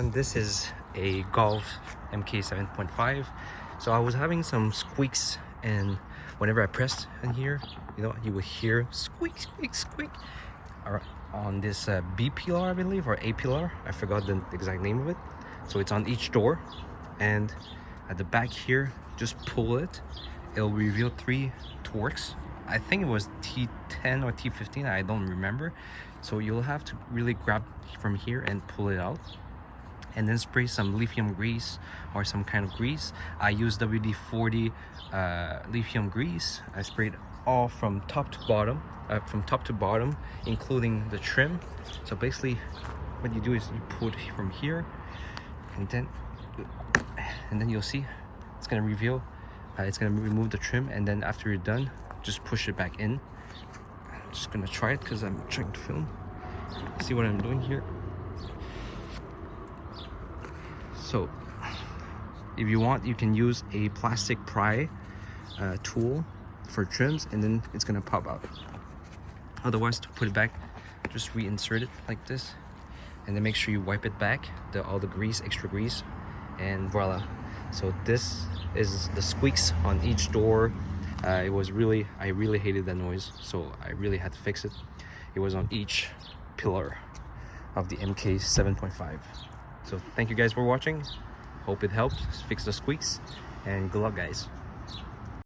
And this is a Golf MK 7.5. So I was having some squeaks, and whenever I pressed in here, you know, you would hear squeak, squeak, squeak on this B pillar, I believe, or A pillar. I forgot the exact name of it. So it's on each door, and at the back here, just pull it. It'll reveal 3 torques. I think it was T10 or T15, I don't remember. So you'll have to really grab from here and pull it out, and then spray some lithium grease or some kind of grease. I use WD-40 lithium grease. I sprayed all from top to bottom, including the trim. So basically what you do is you pull it from here, and then you'll see it's gonna reveal, it's gonna remove the trim, and then after you're done, just push it back in. I'm just gonna try it because I'm trying to film. See what I'm doing here. So if you want, you can use a plastic pry tool for trims, and then it's gonna pop out. Otherwise, to put it back, just reinsert it like this, and then make sure you wipe it back, all the grease, extra grease, and voila. So this is the squeaks on each door. I really hated that noise, so I really had to fix it. It was on each pillar of the MK 7.5. So thank you guys for watching. Hope it helped fix the squeaks, and good luck, guys.